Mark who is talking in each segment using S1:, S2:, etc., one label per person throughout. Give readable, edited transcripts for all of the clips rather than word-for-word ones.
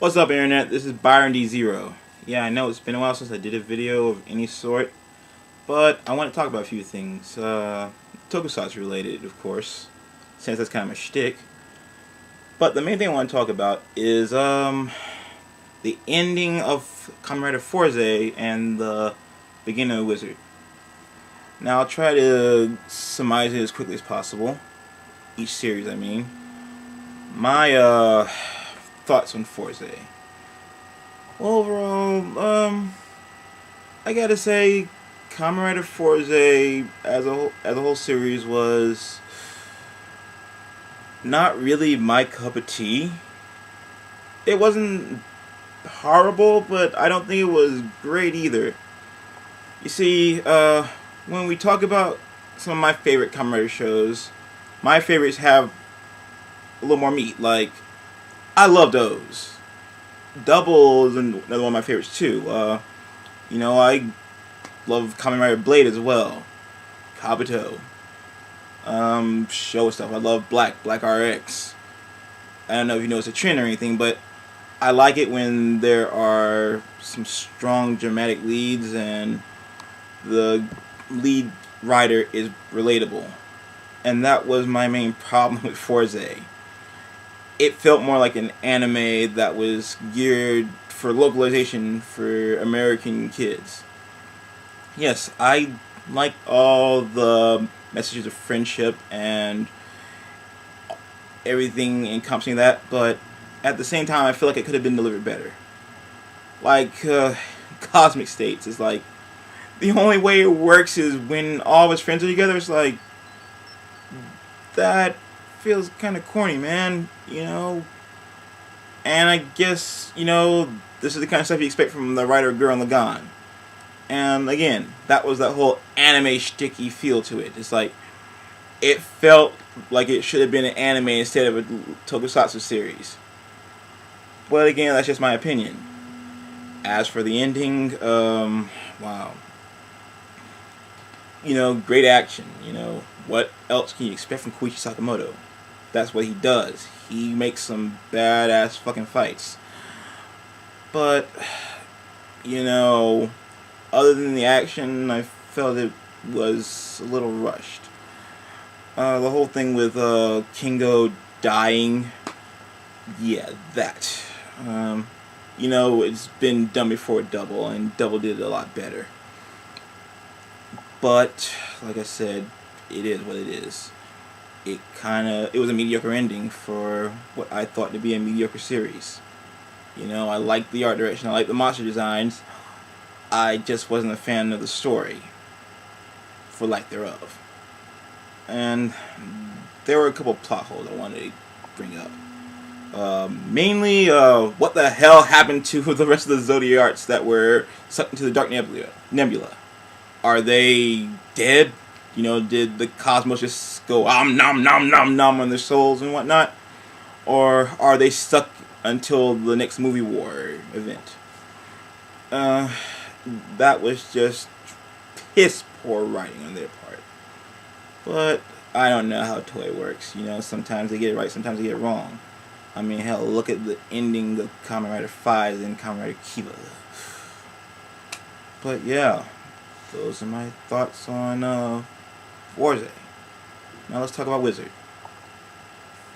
S1: What's up, Internet? This is Byron D0. Yeah, I know it's been a while since I did a video of any sort, but I want to talk about a few things. Tokusatsu related, of course, since that's kind of my shtick. But the main thing I want to talk about is the ending of Kamen Rider Fourze and the beginning of Wizard. Now, I'll try to surmise it as quickly as possible. Each series, I mean. My thoughts on Fourze. Well, overall, I gotta say, Kamen Rider Fourze as a whole series was not really my cup of tea. It wasn't horrible, but I don't think it was great either. You see, when we talk about some of my favorite Kamen Rider shows, my favorites have a little more meat. Like, I love those. Double is another one of my favorites too. I love Kamen Rider Blade as well. Kabuto. Show stuff. I love Black RX. I don't know if you know it's a trend or anything, but I like it when there are some strong dramatic leads and the lead rider is relatable. And that was my main problem with Fourze. It felt more like an anime that was geared for localization for American kids. Yes, I like all the messages of friendship and everything encompassing that, but at the same time, I feel like it could have been delivered better. Like, Cosmic States is like, the only way it works is when all of his friends are together. It's like, that feels kind of corny, man, and I guess, this is the kind of stuff you expect from the writer Gurren Lagann. And again, that was that whole anime shticky feel to it. It's like, it felt like it should have been an anime instead of a Tokusatsu series. But again, that's just my opinion. As for the ending, wow. Great action, what else can you expect from Koichi Sakamoto? That's what he does. He makes some badass fucking fights. But, other than the action, I felt it was a little rushed. The whole thing with Kingo dying, yeah, that. It's been done before with Double, and Double did it a lot better. But, like I said, it is what it is. It was a mediocre ending for what I thought to be a mediocre series. I liked the art direction, I liked the monster designs. I just wasn't a fan of the story, for lack thereof. And there were a couple of plot holes I wanted to bring up. Mainly, what the hell happened to the rest of the Zodiacs that were sucked into the Dark Nebula? Are they dead? Did the cosmos just go nom nom nom nom on their souls and whatnot? Or are they stuck until the next movie war event? That was just piss poor writing on their part. But I don't know how Toei works. Sometimes they get it right, sometimes they get it wrong. I mean, hell, look at the ending of Kamen Rider Fourze and Kamen Rider Kiba. But yeah, those are my thoughts on Fourze. Now let's talk about Wizard.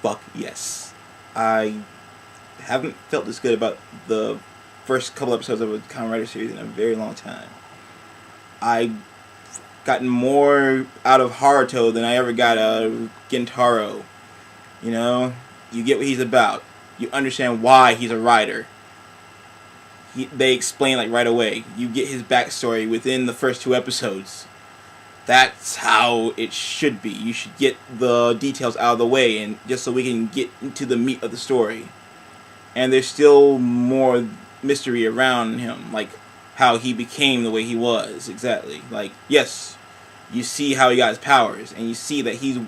S1: Fuck yes. I haven't felt this good about the first couple episodes of a Kamen Rider series in a very long time. I've gotten more out of Haruto than I ever got out of Gintaro. You get what he's about. You understand why he's a rider. They explain right away. You get his backstory within the first 2 episodes. That's how it should be. You should get the details out of the way, and just so we can get into the meat of the story. And there's still more mystery around him, like how he became the way he was, exactly. Like, yes, you see how he got his powers, and you see that he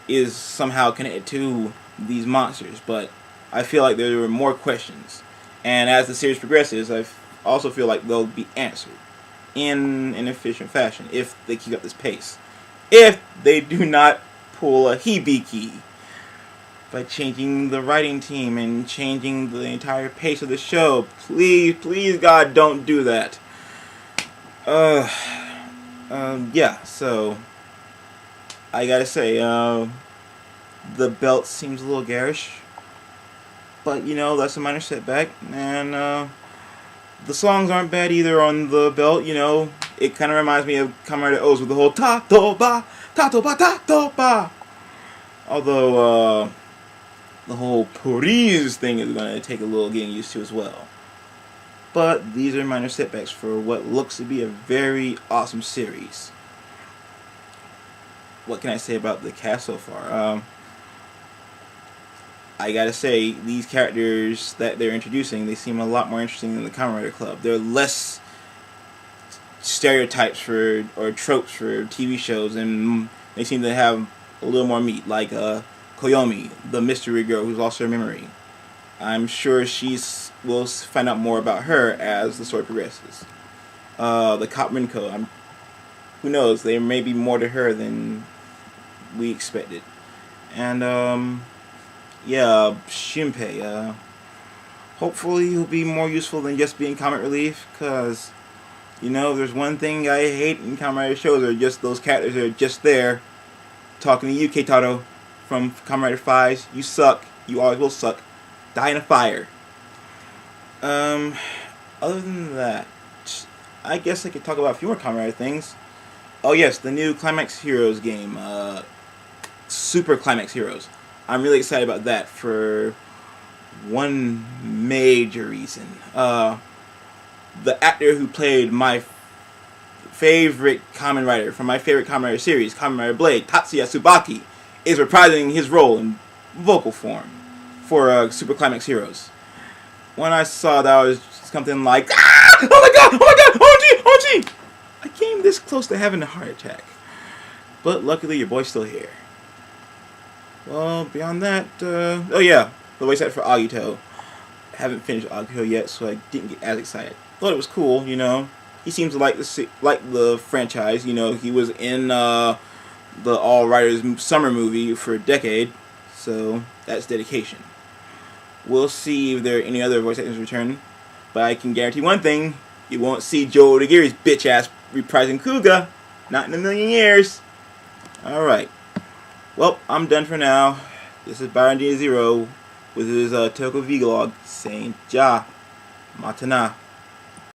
S1: is somehow connected to these monsters, but I feel like there were more questions. And as the series progresses, I also feel like they'll be answered in an efficient fashion if they keep up this pace. If they do not pull a Hibiki. by changing the writing team and changing the entire pace of the show. Please, please, God, don't do that. Yeah, so I gotta say, the belt seems a little garish, but you know, that's a minor setback, and the songs aren't bad either on the belt. You know, it kind of reminds me of Kamen Rider O's with the whole ta-to-ba, ta-to-ba, ta-to-ba. Although, the whole Puri's thing is going to take a little getting used to as well. But these are minor setbacks for what looks to be a very awesome series. What can I say about the cast so far? I gotta say, these characters that they're introducing, they seem a lot more interesting than the Kamen Rider Club. They're less stereotypes or tropes for TV shows, and they seem to have a little more meat, like Koyomi, the mystery girl who's lost her memory. I'm sure we'll find out more about her as the story progresses. The Cop Rinko, who knows, there may be more to her than we expected. And yeah, Shinpei. Hopefully he'll be more useful than just being comic relief, because, you know, there's one thing I hate in Kamen Rider shows are just those characters that are just there talking to you, Keitaro, from Kamen Rider Fourze. You suck. You always will suck. Die in a fire. Other than that, I guess I could talk about a few more Kamen Rider things. Oh yes, the new Climax Heroes game, Super Climax Heroes. I'm really excited about that for one major reason. The actor who played my favorite Kamen Rider from my favorite Kamen Rider series, Kamen Rider Blade, Tatsuya Tsubaki, is reprising his role in vocal form for Super Climax Heroes. When I saw that, I was something like, ah! Oh my god! Oh my god! OMG! OMG! I came this close to having a heart attack. But luckily, your boy's still here. Well, beyond that, oh yeah, the voice actor for Agito. I haven't finished Agito yet, so I didn't get as excited. Thought it was cool, you know. He seems to like the franchise. You know, he was in the All Riders summer movie for a decade, so that's dedication. We'll see if there are any other voice actors return, but I can guarantee one thing: you won't see Joe Odagiri's bitch ass reprising Kuga, not in a million years. All right. Well, I'm done for now. This is Byron D0 with his Toko Vlog saying Ja Matana.